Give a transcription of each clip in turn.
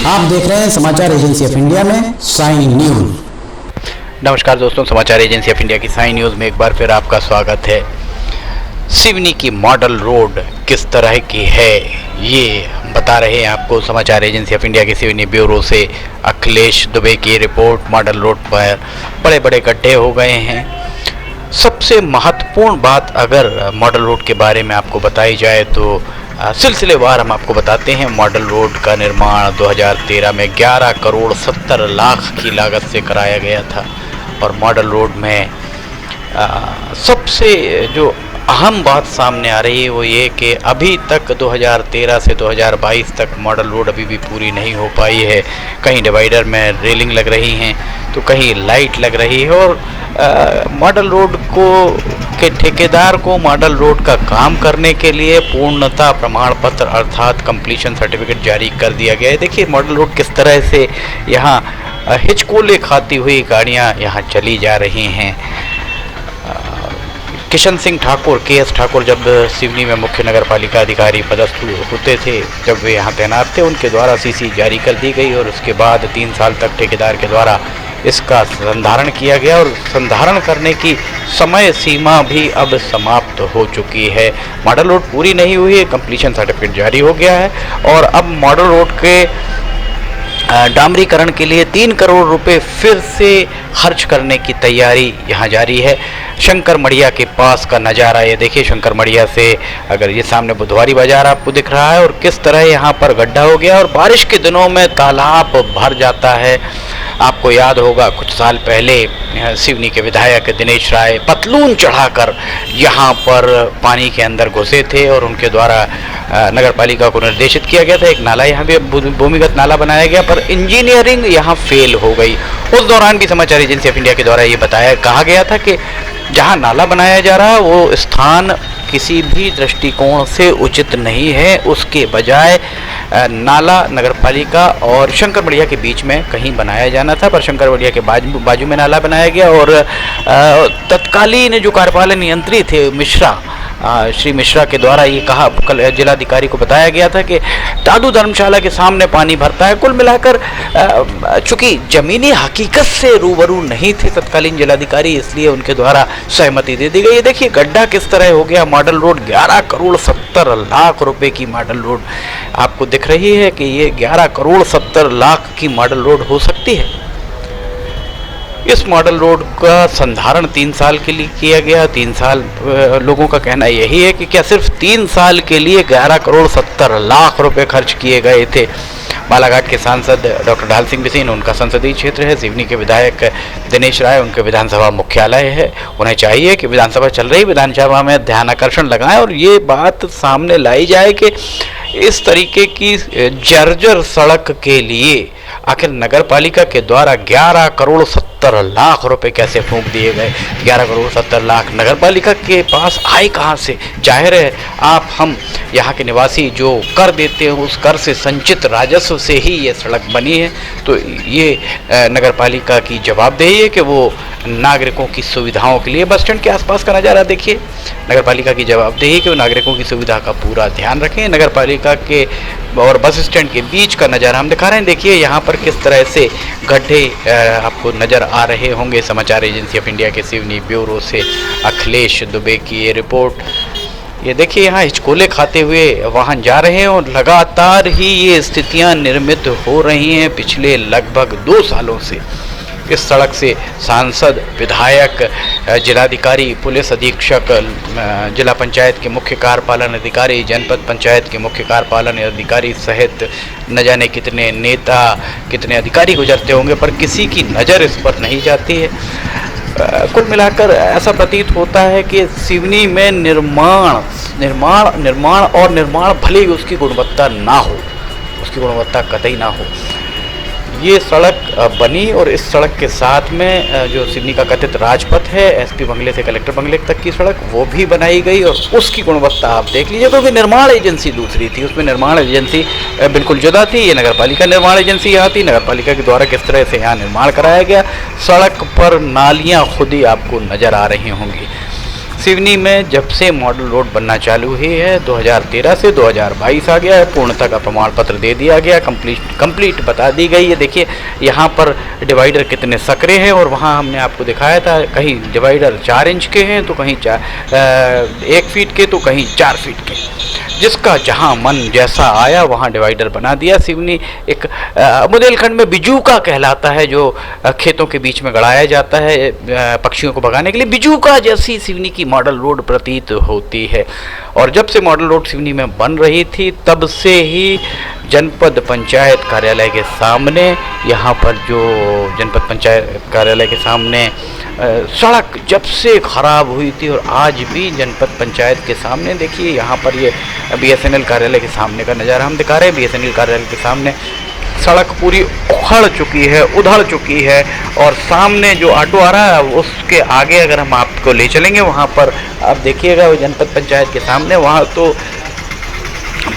आप देख रहे हैं समाचार एजेंसी ऑफ इंडिया में साइन न्यूज। नमस्कार दोस्तों, समाचार एजेंसी ऑफ इंडिया की साइन न्यूज़ में एक बार फिर आपका स्वागत है। सिवनी की मॉडल रोड किस तरह की है ये बता रहे हैं आपको समाचार एजेंसी ऑफ इंडिया के सिवनी ब्यूरो से अखिलेश दुबे की रिपोर्ट। मॉडल रोड पर बड़े बड़े गड्ढे हो गए हैं। सबसे महत्वपूर्ण बात अगर मॉडल रोड के बारे में आपको बताई जाए तो सिलसिलेवार हम आपको बताते हैं। मॉडल रोड का निर्माण 2013 में 11 करोड़ 70 लाख की लागत से कराया गया था और मॉडल रोड में सबसे जो अहम बात सामने आ रही है वो ये कि अभी तक 2013 से 2022 तक मॉडल रोड अभी भी पूरी नहीं हो पाई है। कहीं डिवाइडर में रेलिंग लग रही हैं तो कहीं लाइट लग रही है और मॉडल रोड के ठेकेदार को मॉडल रोड का काम करने के लिए पूर्णता प्रमाण पत्र अर्थात कंप्लीशन सर्टिफिकेट जारी कर दिया गया है। देखिए मॉडल रोड किस तरह से यहाँ हिचकोले खाती हुई गाड़ियाँ यहाँ चली जा रही हैं। किशन सिंह ठाकुर KS ठाकुर जब सिवनी में मुख्य नगर पालिका अधिकारी पदस्थ होते थे, जब वे यहाँ तैनात थे, उनके द्वारा CC जारी कर दी गई और उसके बाद 3 साल तक ठेकेदार के द्वारा इसका संधारण किया गया और संधारण करने की समय सीमा भी अब समाप्त हो चुकी है। मॉडल रोड पूरी नहीं हुई है, कंप्लीशन सर्टिफिकेट जारी हो गया है और अब मॉडल रोड के डामरीकरण के लिए 3 करोड़ रुपए फिर से खर्च करने की तैयारी यहाँ जारी है। शंकर मढ़िया के पास का नज़ारा ये देखिए। शंकर मढ़िया से अगर ये सामने बुधवारी बाजार आपको दिख रहा है और किस तरह यहाँ पर गड्ढा हो गया और बारिश के दिनों में तालाब भर जाता है। आपको याद होगा कुछ साल पहले सिवनी के विधायक दिनेश राय पतलून चढ़ाकर यहाँ पर पानी के अंदर घुसे थे और उनके द्वारा नगर पालिका को निर्देशित किया गया था एक नाला यहाँ पे भूमिगत नाला बनाया गया, पर इंजीनियरिंग यहाँ फेल हो गई। उस दौरान भी समाचार एजेंसी ऑफ इंडिया के द्वारा ये कहा गया था कि जहाँ नाला बनाया जा रहा है वो स्थान किसी भी दृष्टिकोण से उचित नहीं है, उसके बजाय नाला नगरपालिका और शंकर मढ़िया के बीच में कहीं बनाया जाना था, पर शंकर मढ़िया के बाजू में नाला बनाया गया और तत्कालीन जो कार्यपालन यंत्री थे श्री मिश्रा के द्वारा ये कहा, कल जिलाधिकारी को बताया गया था कि दादू धर्मशाला के सामने पानी भरता है। कुल मिलाकर चूंकि ज़मीनी हकीकत से रूबरू नहीं थे तत्कालीन जिलाधिकारी, इसलिए उनके द्वारा सहमति दे दी गई है। देखिए गड्ढा किस तरह हो गया। मॉडल रोड 11 करोड़ 70 लाख रुपए की मॉडल रोड आपको दिख रही है कि ये 11 करोड़ 70 लाख की मॉडल रोड हो सकती है। इस मॉडल रोड का संधारण 3 साल के लिए किया गया। 3 साल लोगों का कहना यही है कि क्या सिर्फ 3 साल के लिए 11 करोड़ 70 लाख रुपए खर्च किए गए थे। बालाघाट के सांसद डॉक्टर ढाल सिंह बिसेन, उनका संसदीय क्षेत्र है। सिवनी के विधायक दिनेश राय, उनके विधानसभा मुख्यालय है। उन्हें चाहिए कि विधानसभा चल रही विधानसभा में ध्यानाकर्षण लगाएं और ये बात सामने लाई जाए कि इस तरीके की जर्जर सड़क के लिए आखिर नगर पालिका के द्वारा 11 करोड़ 70 लाख रुपए कैसे फूंक दिए गए। 11 करोड़ 70 लाख नगर पालिका के पास आए कहाँ से? जाहिर है हम यहाँ के निवासी जो कर देते हैं उस कर से संचित राजस्व से ही ये सड़क बनी है। तो ये नगर पालिका की जवाबदेही है कि वो नागरिकों की सुविधाओं के लिए बस स्टैंड के आसपास का नज़ारा देखिए। नगर पालिका की जवाबदेही है कि वो नागरिकों की सुविधा का पूरा ध्यान रखें। नगर पालिका के और बस स्टैंड के बीच का नज़ारा हम दिखा रहे हैं। देखिए यहाँ पर किस तरह से गड्ढे आपको नज़र आ रहे होंगे। समाचार एजेंसी ऑफ इंडिया के सिवनी ब्यूरो से अखिलेश दुबे की ये रिपोर्ट। ये देखिए यहाँ हिचकोले खाते हुए वाहन जा रहे हैं और लगातार ही ये स्थितियाँ निर्मित हो रही हैं पिछले लगभग 2 सालों से। इस सड़क से सांसद, विधायक, जिलाधिकारी, पुलिस अधीक्षक, जिला पंचायत के मुख्य कार्यपालन अधिकारी, जनपद पंचायत के मुख्य कार्यपालन अधिकारी सहित न जाने कितने नेता, कितने अधिकारी गुजरते होंगे, पर किसी की नज़र इस पर नहीं जाती है। कुल मिलाकर ऐसा प्रतीत होता है कि सिवनी में निर्माण भले ही उसकी गुणवत्ता ना हो, उसकी गुणवत्ता कतई ना हो, ये सड़क बनी और इस सड़क के साथ में जो सिवनी का कथित राजपथ है, SP बंगले से कलेक्टर बंगले तक की सड़क, वो भी बनाई गई और उसकी गुणवत्ता आप देख लीजिए। क्योंकि निर्माण एजेंसी दूसरी थी, उसमें निर्माण एजेंसी बिल्कुल जुदा थी। ये नगर पालिका निर्माण एजेंसी यहाँ थी। नगर पालिका के द्वारा किस तरह से यहाँ निर्माण कराया गया। सड़क पर नालियाँ खुद ही आपको नज़र आ रही होंगी। सिवनी में जब से मॉडल रोड बनना चालू हुई है 2013 से 2022 आ गया है, पूर्णता का प्रमाण पत्र दे दिया गया, कंप्लीट बता दी गई है। देखिए यहाँ पर डिवाइडर कितने सकरे हैं और वहाँ हमने आपको दिखाया था, कहीं डिवाइडर 4 इंच के हैं तो कहीं 1 फीट के तो कहीं 4 फीट के, जिसका जहाँ मन जैसा आया वहाँ डिवाइडर बना दिया। सिवनी एक बुंदेलखंड में बिजूका कहलाता है, जो खेतों के बीच में गड़ाया जाता है पक्षियों को भगाने के लिए। बिजूका जैसी सिवनी की मॉडल रोड प्रतीत होती है। और जब से मॉडल रोड सिवनी में बन रही थी तब से ही जनपद पंचायत कार्यालय के सामने, यहाँ पर जो जनपद पंचायत कार्यालय के सामने सड़क जब से ख़राब हुई थी, और आज भी जनपद पंचायत के सामने देखिए, यहाँ पर ये BSNL कार्यालय के सामने का नज़ारा हम दिखा रहे हैं। BSNL कार्यालय के सामने सड़क पूरी उखड़ चुकी है, उधड़ चुकी है, और सामने जो ऑटो आ रहा है उसके आगे अगर हम आपको ले चलेंगे वहाँ पर आप देखिएगा जनपद पंचायत के सामने, वहाँ तो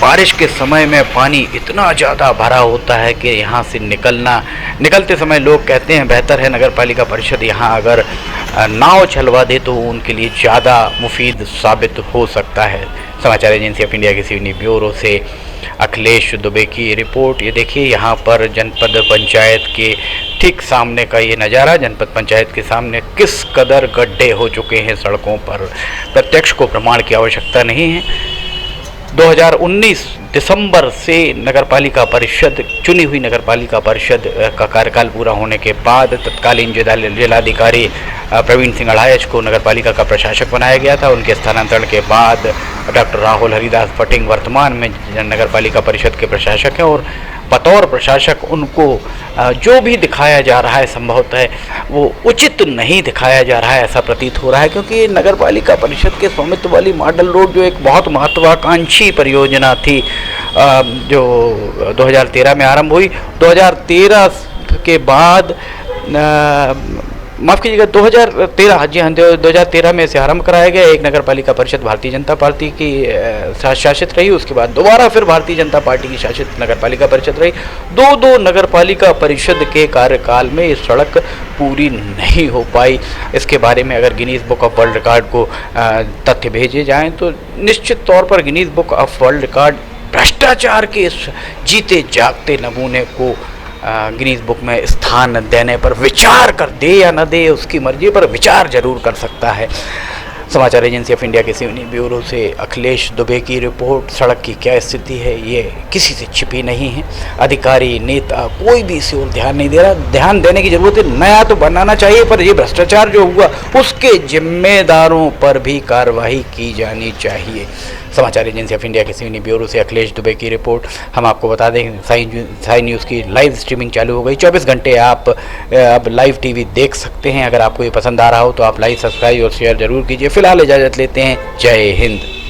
बारिश के समय में पानी इतना ज़्यादा भरा होता है कि यहाँ से निकलते समय लोग कहते हैं बेहतर है नगर पालिका परिषद यहाँ अगर नाव चलवा दे तो उनके लिए ज़्यादा मुफीद साबित हो सकता है। समाचार एजेंसी ऑफ इंडिया के सिवनी ब्यूरो से अखिलेश दुबे की रिपोर्ट। ये देखिए यहाँ पर जनपद पंचायत के ठीक सामने का ये नज़ारा, जनपद पंचायत के सामने किस कदर गड्ढे हो चुके हैं सड़कों पर। प्रत्यक्ष को प्रमाण की आवश्यकता नहीं है। 2019 दिसंबर से नगरपालिका परिषद चुनी हुई नगरपालिका परिषद का कार्यकाल पूरा होने के बाद तत्कालीन जिलाधिकारी प्रवीण सिंह अढ़ायच को नगरपालिका का प्रशासक बनाया गया था। उनके स्थानांतरण के बाद डॉक्टर राहुल हरिदास फटिंग वर्तमान में नगरपालिका परिषद के प्रशासक हैं, और बतौर प्रशासक उनको जो भी दिखाया जा रहा है संभवतः वो उचित नहीं दिखाया जा रहा है, ऐसा प्रतीत हो रहा है। क्योंकि नगरपालिका परिषद के स्वामित्व वाली मॉडल रोड जो एक बहुत महत्वाकांक्षी परियोजना थी, जो 2013 में आरंभ हुई, 2013 के बाद माफ़ कीजिएगा 2013 जी हाँ 2013 में इसे आरंभ कराया गया। एक नगर पालिका परिषद भारतीय जनता पार्टी की शासित रही, उसके बाद दोबारा फिर भारतीय जनता पार्टी की शासित नगर पालिका परिषद रही। दो नगर पालिका परिषद के कार्यकाल में ये सड़क पूरी नहीं हो पाई। इसके बारे में अगर Guinness book of world record को तथ्य भेजे जाएँ तो निश्चित तौर पर Guinness book of world record भ्रष्टाचार के इस जीते जागते नमूने को गिनीज बुक में स्थान देने पर विचार कर दे या न दे, उसकी मर्जी पर विचार जरूर कर सकता है। समाचार एजेंसी ऑफ इंडिया के सिवनी ब्यूरो से अखिलेश दुबे की रिपोर्ट। सड़क की क्या स्थिति है ये किसी से छिपी नहीं है। अधिकारी नेता कोई भी इसे और ध्यान नहीं दे रहा। ध्यान देने की जरूरत है। नया तो बनाना चाहिए, पर ये भ्रष्टाचार जो हुआ उसके जिम्मेदारों पर भी कार्रवाई की जानी चाहिए। समाचार एजेंसी ऑफ इंडिया के सिवनी ब्यूरो से अखिलेश दुबे की रिपोर्ट। हम आपको बता दें साई न्यूज़ की लाइव स्ट्रीमिंग चालू हो गई। 24 घंटे आप अब लाइव टीवी देख सकते हैं। अगर आपको ये पसंद आ रहा हो तो आप लाइक, सब्सक्राइब और शेयर जरूर कीजिए। फिलहाल इजाज़त लेते हैं। जय हिंद।